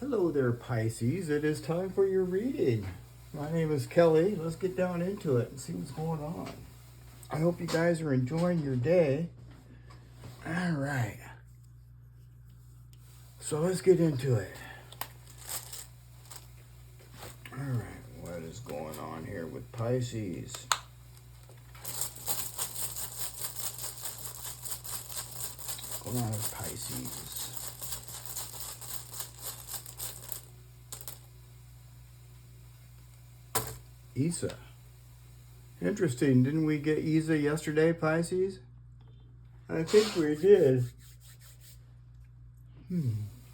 Hello there, Pisces. It is time for your reading. My name is Kelly. Let's get down into it and see what's going on. I hope you guys are enjoying your day. All right. So let's get into it. All right. What is going on here with Pisces? What's going on with Pisces? Isa. Interesting. Didn't we get Isa yesterday, Pisces? I think we did.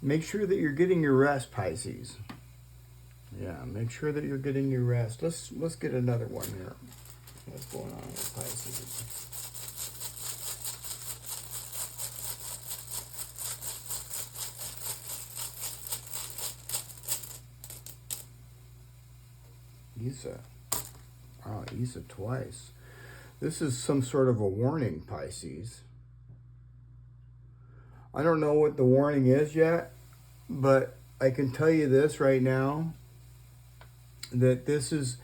Make sure that you're getting your rest, Pisces. Yeah, make sure that you're getting your rest. Let's get another one here. What's going on with Pisces? Isa. Oh, Isa twice. This is some sort of a warning, Pisces. I don't know what the warning is yet, but I can tell you this right now, that this is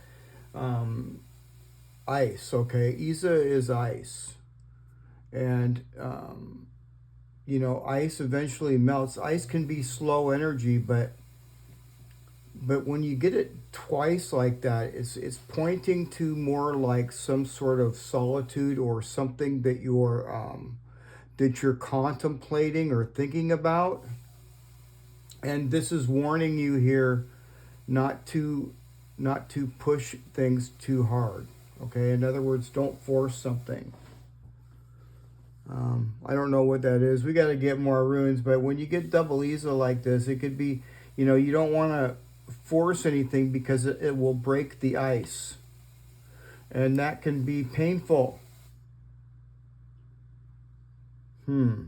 ice, okay? Isa is ice. And, ice eventually melts. Ice can be slow energy, but when you get it twice like that, it's pointing to more like some sort of solitude or something that you're contemplating or thinking about. And this is warning you here not to push things too hard. Okay, in other words, don't force something. I don't know what that is. We got to get more runes, but when you get double Isa like this, it could be, you don't want to force anything because it will break the ice. And that can be painful. What's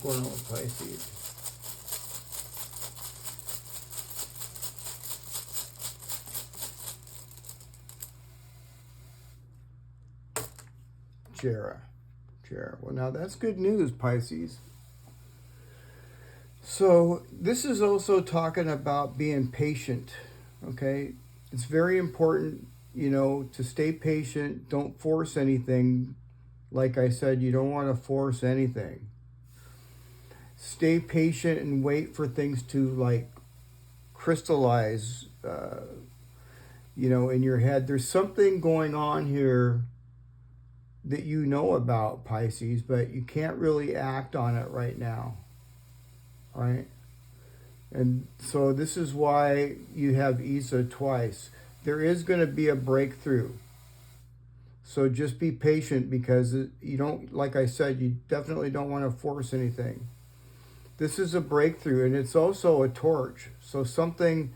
going on with Pisces? Jera. Well, now that's good news, Pisces. So this is also talking about being patient, okay? It's very important, to stay patient. Don't force anything. Like I said, you don't want to force anything. Stay patient and wait for things to crystallize, in your head. There's something going on here that you know about, Pisces, but you can't really act on it right now. All right? And so this is why you have Isa twice. There is going to be a breakthrough. So just be patient, because you don't, like I said, you definitely don't want to force anything. This is a breakthrough, and it's also a torch. So something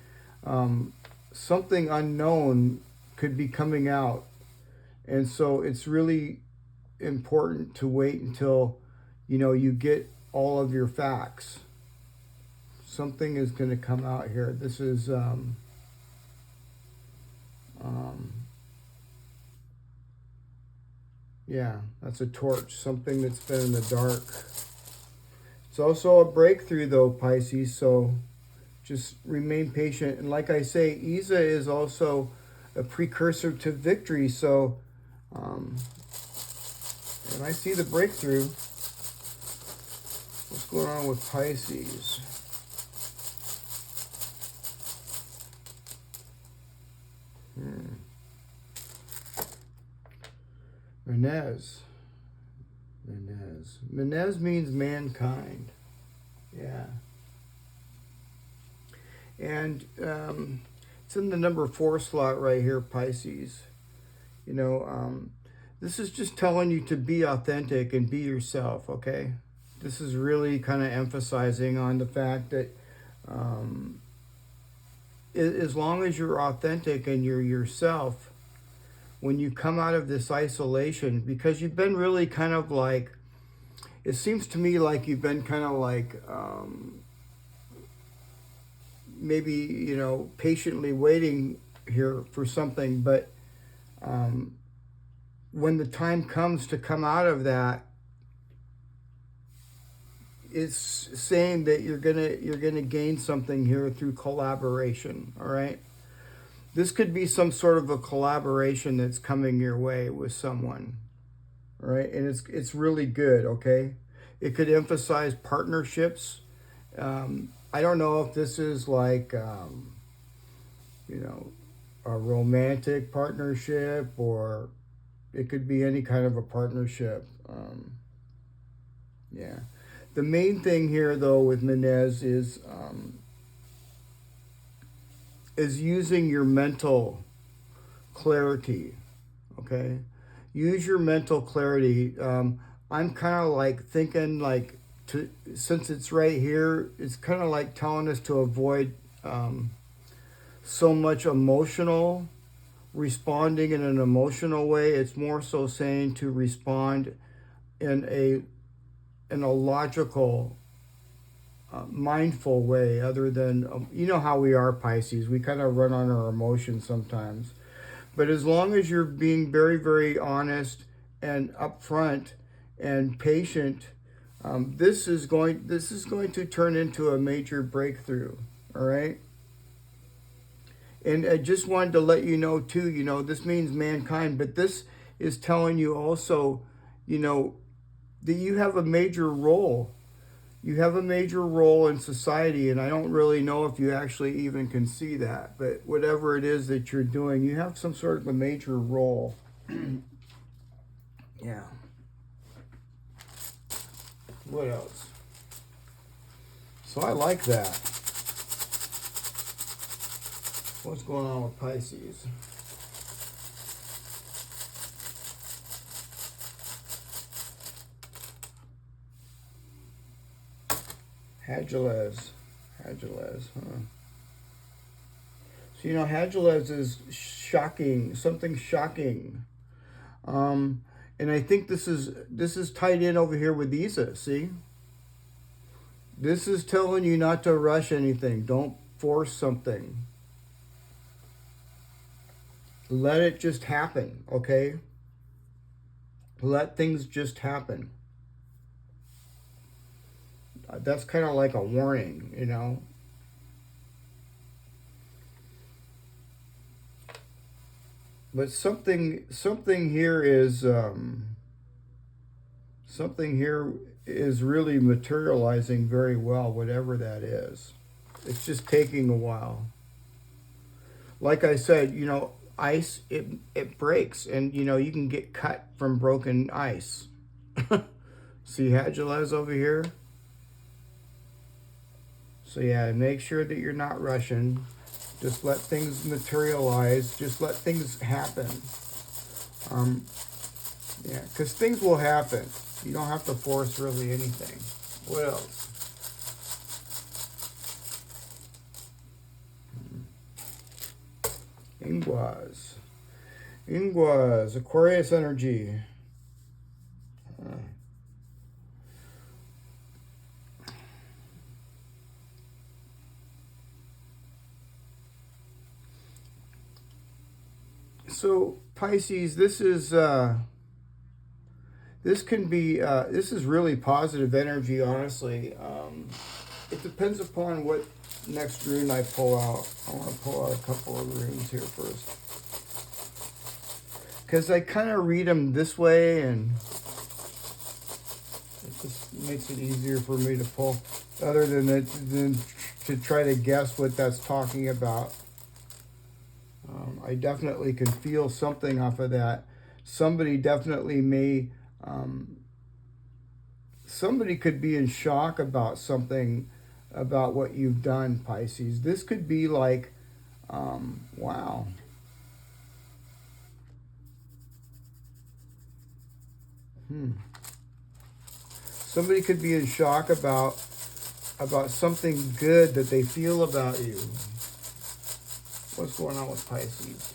unknown could be coming out. And so it's really important to wait until, you get all of your facts. Something is going to come out here. This is yeah, that's a torch. Something that's been in the dark. It's also a breakthrough, though, Pisces. So just remain patient. And like I say, Isa is also a precursor to victory. So, and I see the breakthrough. What's going on with Pisces? Menez means mankind. Yeah. And it's in the number 4 slot right here, Pisces. This is just telling you to be authentic and be yourself, okay? This is really kind of emphasizing on the fact that as long as you're authentic and you're yourself, when you come out of this isolation, because you've been really kind of it seems to me like you've been kind of maybe, patiently waiting here for something, but when the time comes to come out of that, it's saying that you're gonna gain something here through collaboration. All right. This could be some sort of a collaboration that's coming your way with someone, right? And it's really good, okay? It could emphasize partnerships. I don't know if this is like, you know, a romantic partnership, or it could be any kind of a partnership. Yeah. The main thing here, though, with Menez is using your mental clarity, okay? Use your mental clarity. I'm kind of like thinking like, since it's right here, it's kind of like telling us to avoid so much emotional, responding in an emotional way. It's more so saying to respond in a logical, mindful way, other than, you know how we are, Pisces. We kind of run on our emotions sometimes. But as long as you're being very, very honest and upfront and patient, this is going to turn into a major breakthrough. All right. And I just wanted to let you know too. You know, this means mankind, but this is telling you also, you know, that you have a major role. You have a major role in society, and I don't really know if you actually even can see that, but whatever it is that you're doing, you have some sort of a major role. Yeah. What else? So I like that. What's going on with Pisces? Hagilez, huh? So, you know, Hagilez is shocking, something shocking. And I think this is tied in over here with Isa, see? This is telling you not to rush anything. Don't force something. Let it just happen, okay? Let things just happen. That's kind of like a warning, you know? But something here is really materializing very well, whatever that is. It's just taking a while. Like I said, you know, ice, it breaks, and you know, you can get cut from broken ice. See Hagilez over here? So yeah, make sure that you're not rushing. Just let things materialize. Just let things happen. Yeah, because things will happen. You don't have to force really anything. What else? Inguas, Aquarius energy. So Pisces, this is really positive energy. Honestly, it depends upon what next rune I pull out. I want to pull out a couple of runes here first, because I kind of read them this way, and it just makes it easier for me to pull, other than to try to guess what that's talking about. I definitely can feel something off of that. Somebody definitely may, somebody could be in shock about something, about what you've done, Pisces. This could be like, wow. Somebody could be in shock about something good that they feel about you. What's going on with Pisces?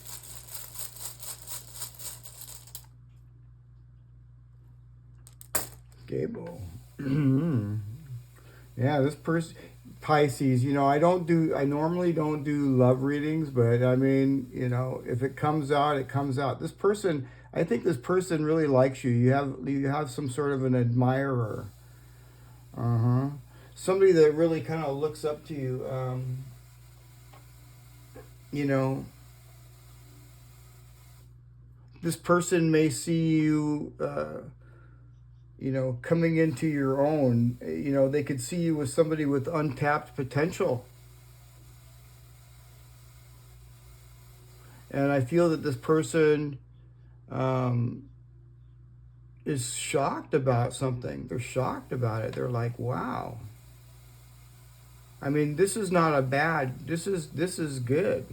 Gable. Yeah, this person, Pisces, you know, I normally don't do love readings, but I mean, you know, if it comes out, it comes out. This person, I think this person really likes you. You have some sort of an admirer. Uh-huh. Somebody that really kind of looks up to you. You know, this person may see you, you know, coming into your own. You know, they could see you as somebody with untapped potential. And I feel that this person is shocked about something. They're shocked about it. They're like, wow. I mean, this is not a bad, this is good.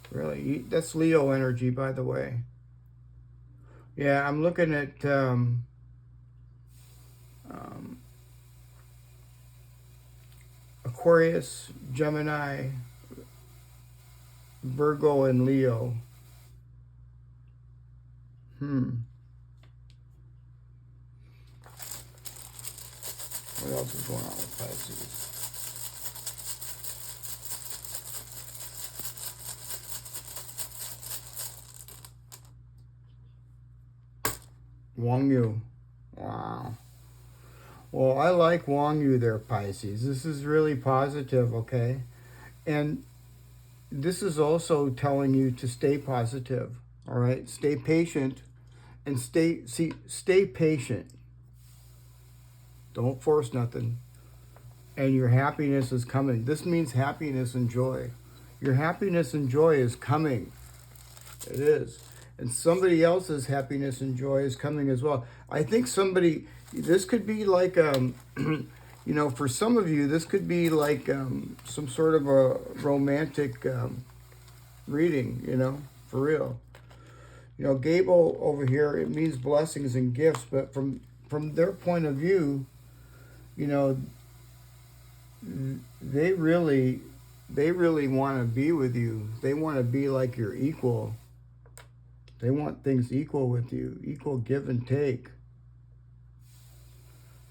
Really. That's Leo energy, by the way. Yeah, I'm looking at Aquarius, Gemini, Virgo, and Leo. What else is going on with Pisces? Wang Yu. Wow. Well, I like Wang Yu there, Pisces. This is really positive, okay? And this is also telling you to stay positive, all right? Stay patient and stay patient. Don't force nothing. And your happiness is coming. This means happiness and joy. Your happiness and joy is coming. It is. And somebody else's happiness and joy is coming as well. I think somebody, this could be like, you know, for some of you, this could be like some sort of a romantic reading, you know, for real. You know, Gable over here, it means blessings and gifts, but from their point of view, you know, they really want to be with you. They want to be like your equal. They want things equal with you, equal give and take.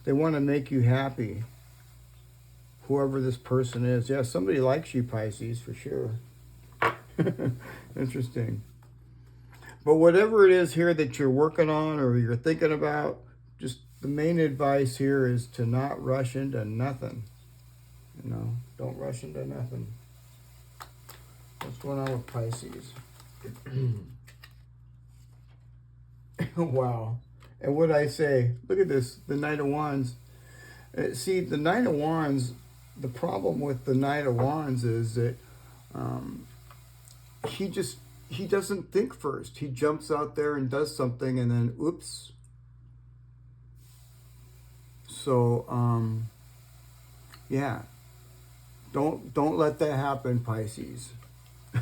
They want to make you happy, whoever this person is. Yeah, somebody likes you, Pisces, for sure. Interesting. But whatever it is here that you're working on or you're thinking about, just the main advice here is to not rush into nothing. You know, don't rush into nothing. What's going on with Pisces? Wow. And what I say, look at this, the Knight of Wands. See, the Knight of Wands, the problem with the Knight of Wands is that he doesn't think first. He jumps out there and does something and then, oops. So, yeah. Don't let that happen, Pisces.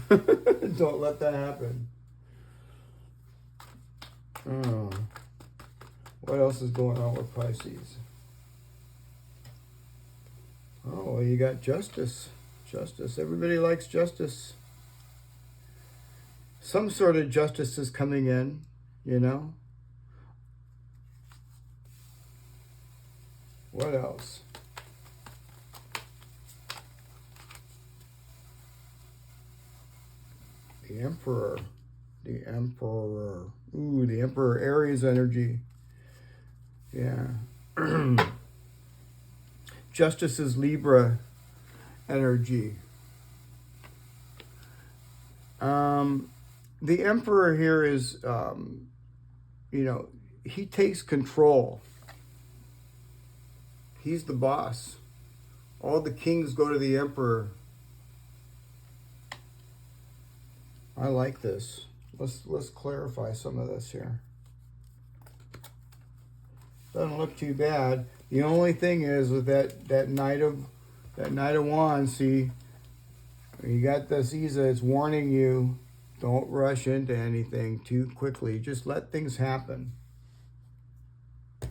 Don't let that happen. Oh. What else is going on with Pisces? Oh, well, you got justice. Justice. Everybody likes justice. Some sort of justice is coming in, you know. What else? The Emperor. The Emperor. Ooh, the Emperor, Aries energy. Yeah. Justice is Libra energy. The Emperor here is, you know, he takes control. He's the boss. All the kings go to the Emperor. I like this. Let's clarify some of this here. Doesn't look too bad. The only thing is with that Knight of Wands, see, you got this Isa, it's warning you, don't rush into anything too quickly. Just let things happen. What's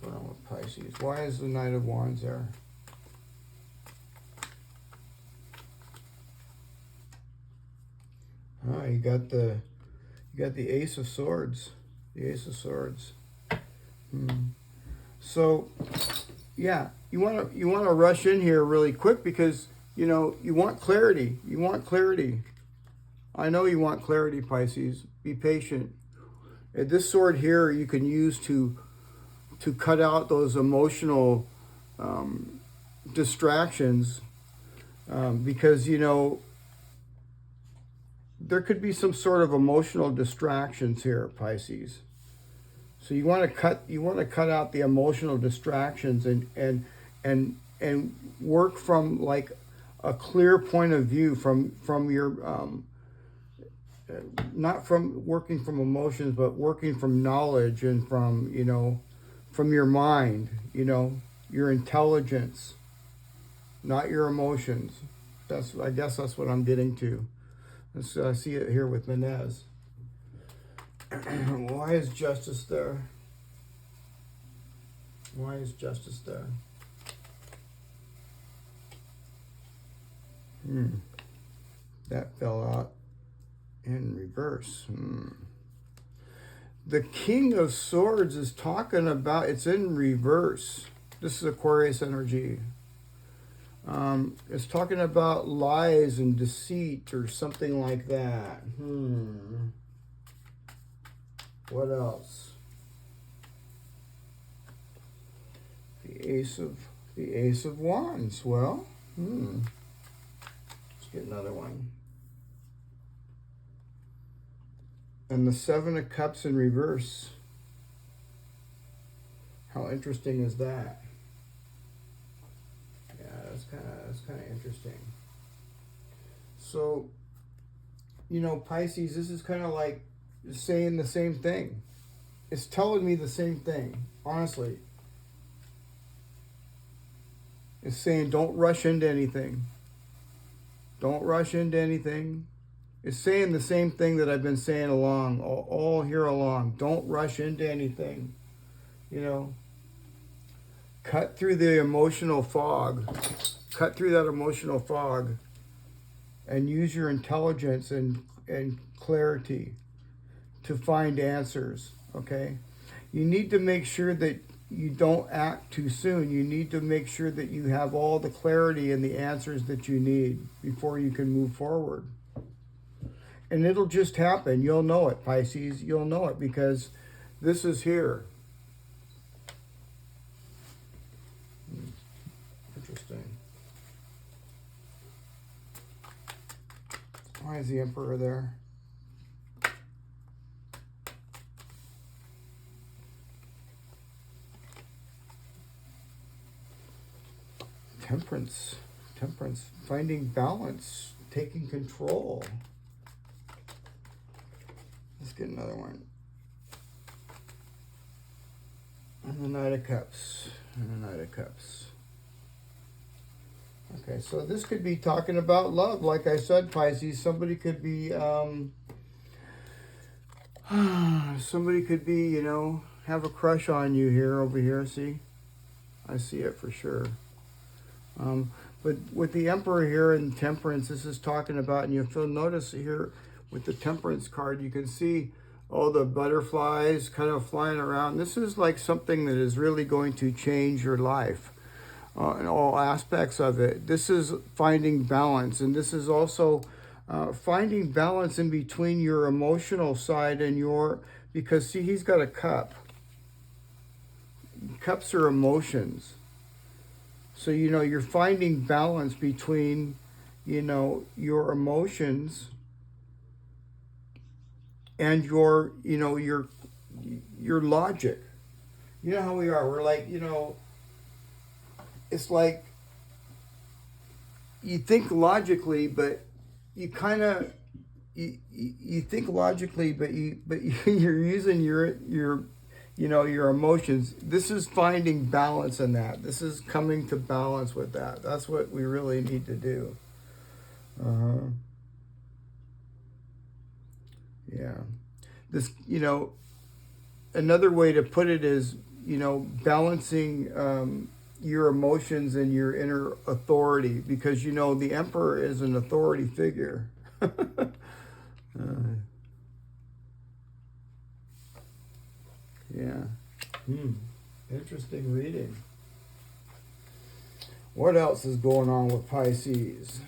going on with Pisces? Why is the Knight of Wands there? Oh, you got the Ace of Swords. The Ace of Swords. So, yeah, you want to rush in here really quick because, you know, you want clarity. You want clarity. I know you want clarity, Pisces. Be patient. And this sword here you can use to to cut out those emotional distractions, because, you know, there could be some sort of emotional distractions here, Pisces. So you want to cut out the emotional distractions and work from like a clear point of view from your not from working from emotions, but working from knowledge and from, you know, from your mind, you know, your intelligence, not your emotions. I guess that's what I'm getting to. Let's see it here with Menez. Why is justice there? Why is justice there? That fell out in reverse. The King of Swords is talking about, it's in reverse. This is Aquarius energy. It's talking about lies and deceit or something like that. What else? The Ace of Wands. Well, let's get another one. And the Seven of Cups in reverse. How interesting is that? Yeah, that's kind of interesting. So, you know, Pisces, this is kind of like saying the same thing. It's telling me the same thing, honestly. It's saying don't rush into anything. Don't rush into anything. It's saying the same thing that I've been saying all here along. Don't rush into anything. You know, cut through the emotional fog. Cut through that emotional fog and use your intelligence and clarity to find answers, okay? You need to make sure that you don't act too soon. You need to make sure that you have all the clarity and the answers that you need before you can move forward. And it'll just happen. You'll know it, Pisces. You'll know it because this is here. Interesting. Why is the Emperor there? Temperance. Temperance. Finding balance. Taking control. Let's get another one. And the Knight of Cups. And the Knight of Cups. Okay, so this could be talking about love. Like I said, Pisces, somebody could be, you know, have a crush on you here, over here, see? I see it for sure. But with the Emperor here and Temperance, this is talking about, and you'll notice here with the Temperance card, you can see all the butterflies kind of flying around. This is like something that is really going to change your life in all aspects of it. This is finding balance, and this is also finding balance in between your emotional side and your, because see, he's got a cup. Cups are emotions. So, you know, you're finding balance between, you know, your emotions and your, you know, your logic. You know how we are. We're like, you know, it's like you think logically, but you kind of, you think logically, but you're using your you know, your emotions. This is finding balance in that. This is coming to balance with that. That's what we really need to do. Yeah. This, you know, another way to put it is, you know, balancing your emotions and your inner authority, because, you know, the Emperor is an authority figure. Yeah. Interesting reading. What else is going on with Pisces?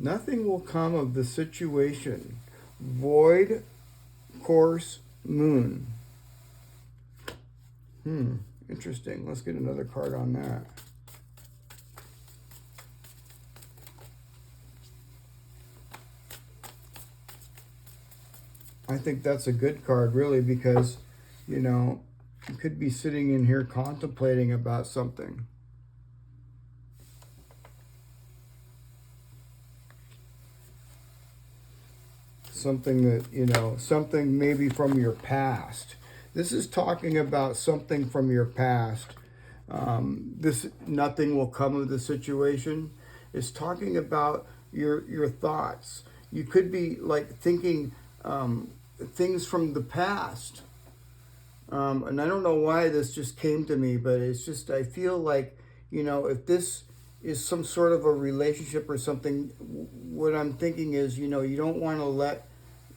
Nothing will come of the situation. Void course moon. Interesting. Let's get another card on that. I think that's a good card, really, because, you know, you could be sitting in here contemplating about something. Something that, you know, something maybe from your past. This is talking about something from your past. This nothing will come of the situation. It's talking about your thoughts. You could be like thinking things from the past. And I don't know why this just came to me, but it's just, I feel like, you know, if this is some sort of a relationship or something, what I'm thinking is, you know, you don't want to let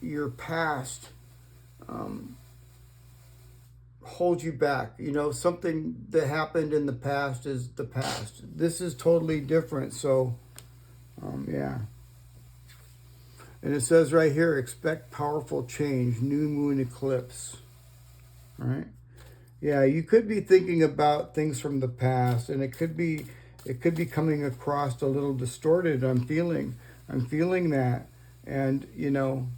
your past hold you back. You know, something that happened in the past is the past. This is totally different. So, yeah. And it says right here, expect powerful change, new moon eclipse. All right. Yeah, you could be thinking about things from the past, and it could be coming across a little distorted. I'm feeling that. And, you know,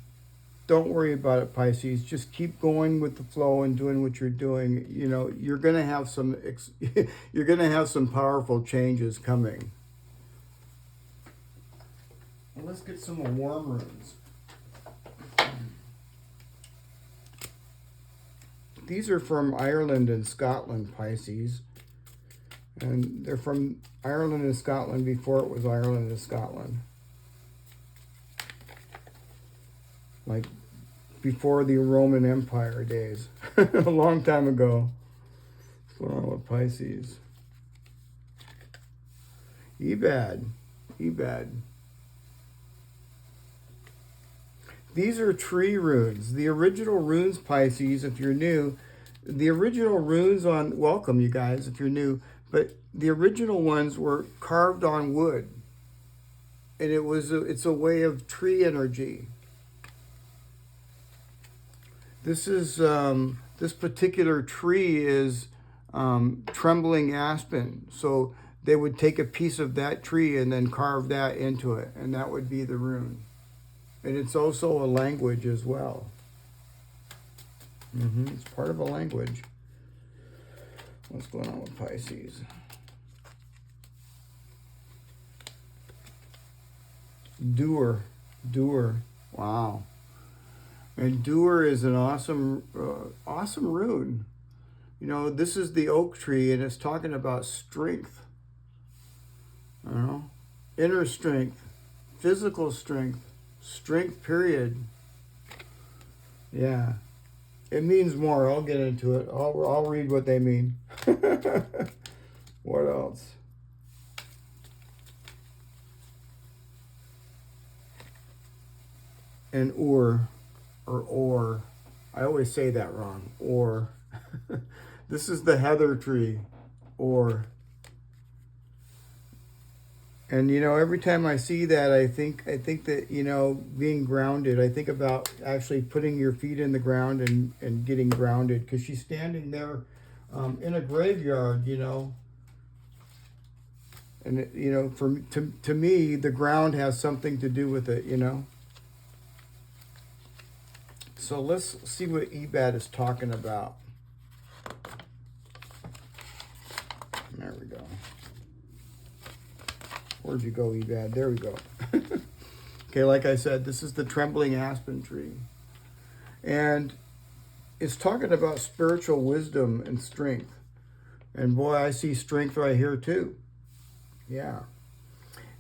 don't worry about it, Pisces. Just keep going with the flow and doing what you're doing. You know, you're going to have some you're going to have some powerful changes coming. Well, let's get some more warm runes. These are from Ireland and Scotland, Pisces. And they're from Ireland and Scotland before it was Ireland and Scotland. Like before the Roman Empire days. A long time ago. What's going on with Pisces? Ebad. These are tree runes. The original runes, Pisces, if you're new, the original runes on, welcome you guys if you're new, but the original ones were carved on wood. And it's a way of tree energy. This is, this particular tree is trembling aspen. So they would take a piece of that tree and then carve that into it. And that would be the rune. And it's also a language as well. It's part of a language. What's going on with Pisces? Doer. Wow. And Doer is an awesome rune. You know, this is the oak tree, and it's talking about strength. You know, inner strength, physical strength. Strength, period. Yeah. It means more. I'll get into it. I'll read what they mean. What else? And or. I always say that wrong. Or. This is the heather tree. Or. And, you know, every time I see that, I think that, you know, being grounded, I think about actually putting your feet in the ground and getting grounded. Because she's standing there in a graveyard, you know. And, it, you know, to me, the ground has something to do with it, you know. So let's see what Ebad is talking about. There we go. Where'd you go, Ebad? There we go. Okay, like I said, this is the trembling aspen tree. And it's talking about spiritual wisdom and strength. And boy, I see strength right here too. Yeah.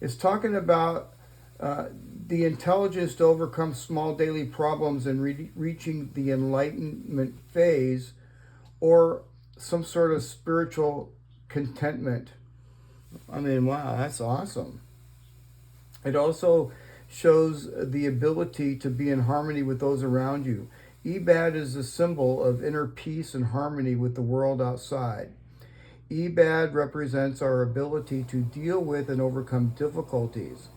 It's talking about the intelligence to overcome small daily problems and reaching the enlightenment phase, or some sort of spiritual contentment. I mean, wow, that's awesome. It also shows the ability to be in harmony with those around you. Ebad is a symbol of inner peace and harmony with the world outside. Ebad represents our ability to deal with and overcome difficulties.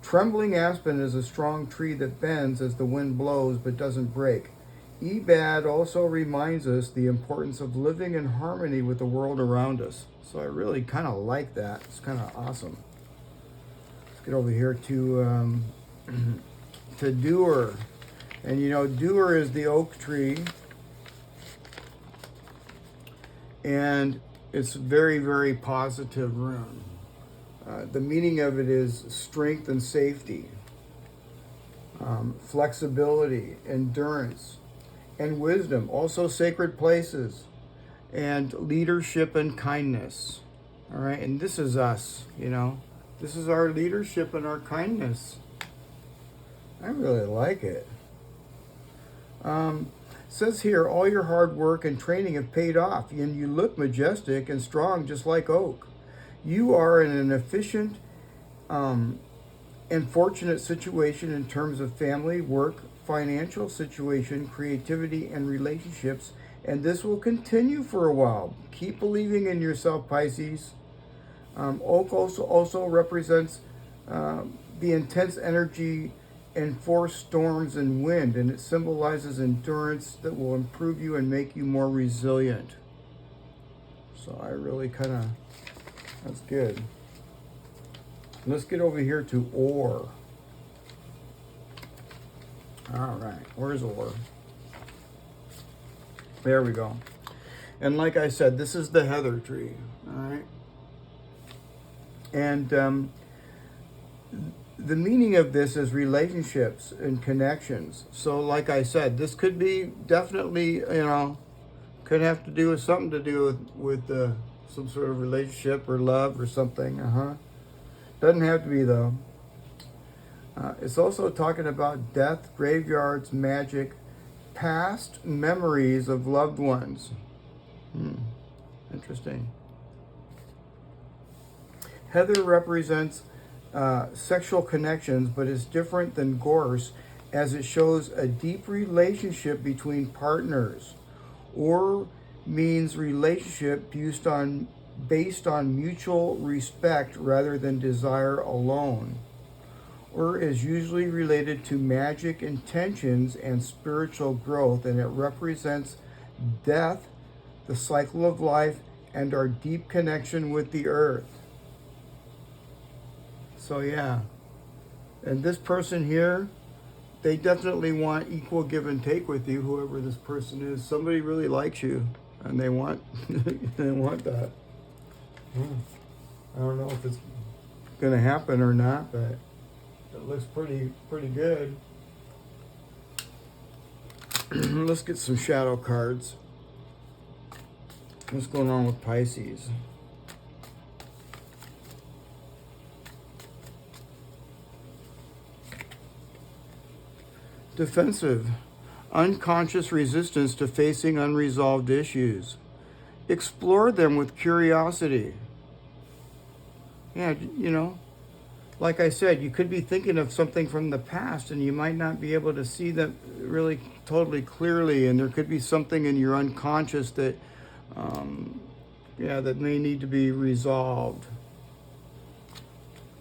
Trembling aspen is a strong tree that bends as the wind blows but doesn't break. Ebad also reminds us the importance of living in harmony with the world around us. So I really kind of like that. It's kind of awesome. Let's get over here to Doer. And you know, Doer is the oak tree. And it's very, very positive rune. The meaning of it is strength and safety, flexibility, endurance, and wisdom. Also sacred places, and leadership and kindness. All right, and this is us, you know. This is our leadership and our kindness. I really like it. Says here, all your hard work and training have paid off, and you look majestic and strong just like oak. You are in an efficient and fortunate situation in terms of family, work, financial situation, creativity, and relationships, and this will continue for a while. Keep believing in yourself, Pisces. Oak also represents the intense energy and force storms and wind, and it symbolizes endurance that will improve you and make you more resilient. So I really that's good. Let's get over here to ore. All right, where's ore? There we go. And like I said, this is the heather tree, all right? And the meaning of this is relationships and connections. So like I said, this could be definitely, could have to do with something to do with some sort of relationship or love or something. Doesn't have to be though. It's also talking about death, graveyards, magic, past memories of loved ones. Interesting. Heather represents sexual connections, but is different than gorse as it shows a deep relationship between partners, or means relationship based on mutual respect rather than desire alone, or is usually related to magic intentions and spiritual growth, and it represents death, the cycle of life, and our deep connection with the earth. So yeah, and this person here, they definitely want equal give and take with you, whoever this person is. Somebody really likes you, and they want they want that. I don't know if it's gonna happen or not, but it looks pretty good. Let's get some shadow cards. What's going on with Pisces? Defensive, unconscious resistance to facing unresolved issues. Explore them with curiosity. Yeah, like I said, you could be thinking of something from the past and you might not be able to see them really totally clearly, and there could be something in your unconscious that, that may need to be resolved.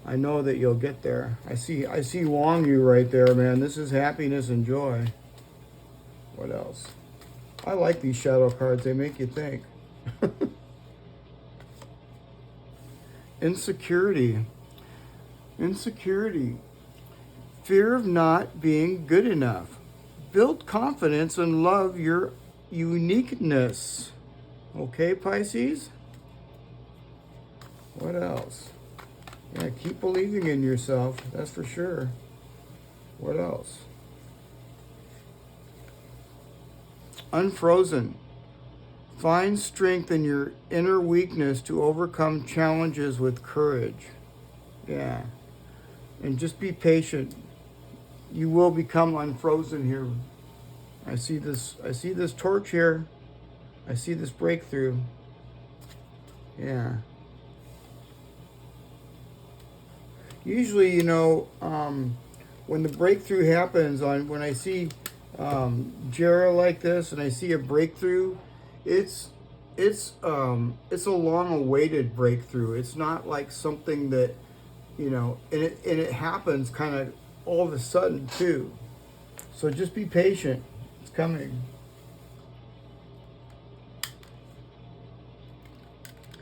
I know that you'll get there. I see Wong Yu right there, man. This is happiness and joy. What else? I like these shadow cards. They make you think. Insecurity. Fear of not being good enough. Build confidence and love your uniqueness. Okay, Pisces? What else? Yeah, keep believing in yourself, that's for sure. What else? Unfrozen. Find strength in your inner weakness to overcome challenges with courage. Yeah. And just be patient. You will become unfrozen here. I see this torch here. I see this breakthrough. Yeah. Usually, when the breakthrough happens, when I see Jera like this and I see a breakthrough, it's a long-awaited breakthrough. It's not like something that you know, and it happens kind of all of a sudden too. So just be patient. It's coming.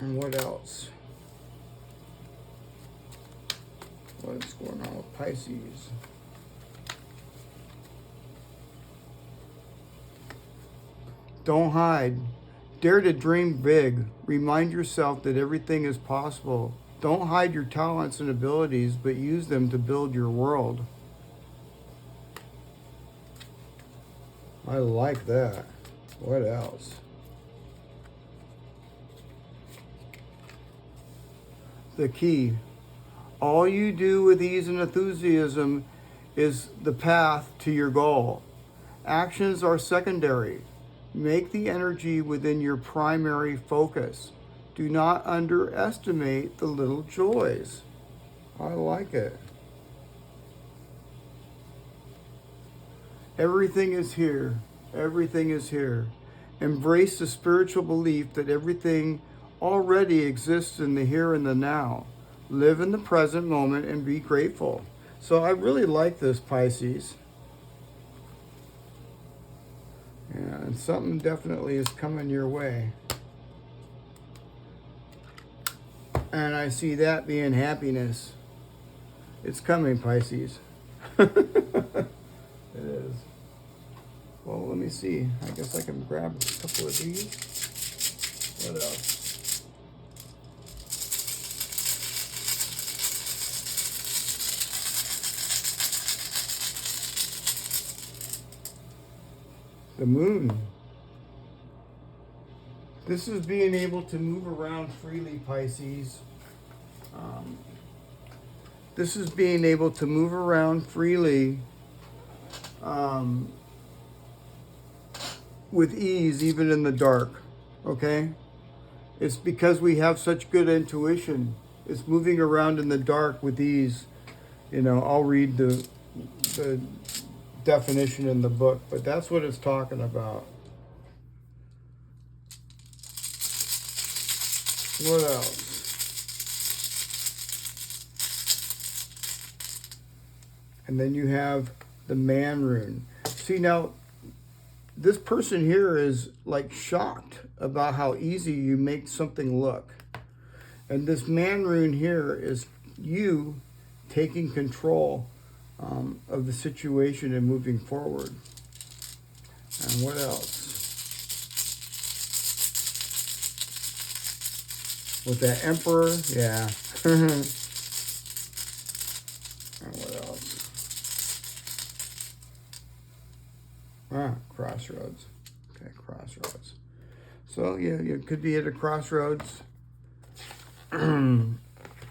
And what else? What is going on with Pisces? Don't hide. Dare to dream big. Remind yourself that everything is possible. Don't hide your talents and abilities, but use them to build your world. I like that. What else? The key. All you do with ease and enthusiasm is the path to your goal. Actions are secondary. Make the energy within your primary focus. Do not underestimate the little joys. I like it. Everything is here. Everything is here. Embrace the spiritual belief that everything already exists in the here and the now. Live in the present moment and be grateful. So I really like this, Pisces. Yeah, and something definitely is coming your way. And I see that being happiness. It's coming, Pisces. It is. Well, let me see. I guess I can grab a couple of these. What else? The moon. This is being able to move around freely, Pisces. This is being able to move around freely with ease, even in the dark, okay? It's because we have such good intuition. It's moving around in the dark with ease. You know, I'll read the definition in the book, but that's what it's talking about. What else? And then you have the man rune. See, now, this person here is like shocked about how easy you make something look. And this man rune here is you taking control of the situation and moving forward. And what else? With that emperor, yeah. And what else? Crossroads. Okay, crossroads. So yeah, you could be at a crossroads.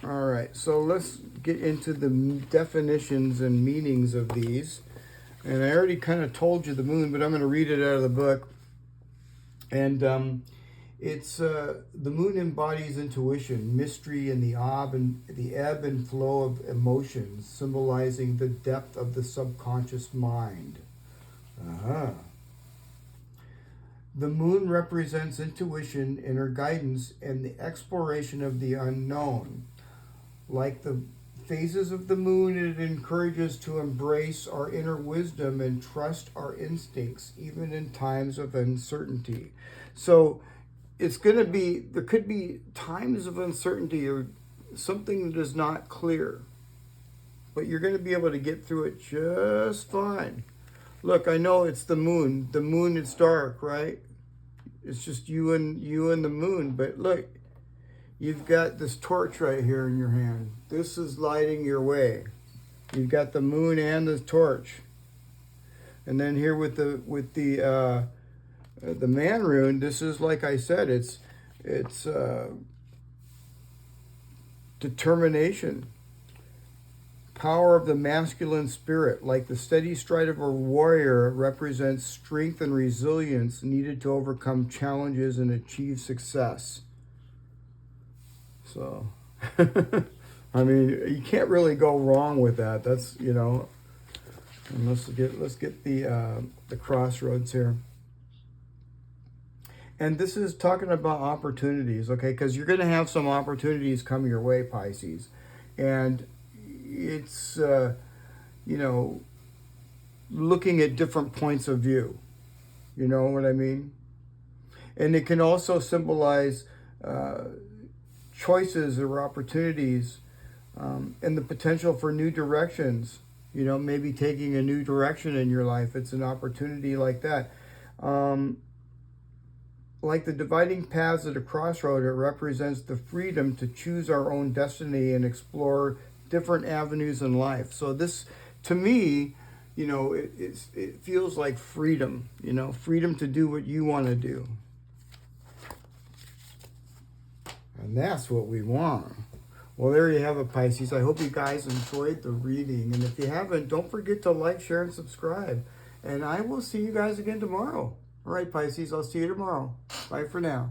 All right, so let's get into the definitions and meanings of these. And I already kind of told you the moon, but I'm going to read it out of the book. And it's the moon embodies intuition, mystery, and the ebb and flow of emotions, symbolizing the depth of the subconscious mind. The moon represents intuition, inner guidance, and the exploration of the unknown. Like the phases of the moon, it encourages to embrace our inner wisdom and trust our instincts, even in times of uncertainty. So it's going to be, there could be times of uncertainty or something that is not clear, but you're going to be able to get through it just fine. Look, I know it's the moon. The moon, it's dark, right? It's just you and the moon. But look, you've got this torch right here in your hand. This is lighting your way. You've got the moon and the torch. And then here with the man rune, this is, like I said, it's determination. Power of the masculine spirit, like the steady stride of a warrior, represents strength and resilience needed to overcome challenges and achieve success. So, I mean, you can't really go wrong with that. That's, you know, and let's get the crossroads here. And this is talking about opportunities, okay? Because you're going to have some opportunities come your way, Pisces. And it's, you know, looking at different points of view. You know what I mean? And it can also symbolize choices or opportunities, and the potential for new directions. You know, maybe taking a new direction in your life. It's an opportunity like that. Like the dividing paths at a crossroad, it represents the freedom to choose our own destiny and explore different avenues in life. So this, to me, you know, it feels like freedom, you know, freedom to do what you want to do. And that's what we want. Well, there you have it, Pisces. I hope you guys enjoyed the reading. And if you haven't, don't forget to like, share, and subscribe. And I will see you guys again tomorrow. All right, Pisces, I'll see you tomorrow. Bye for now.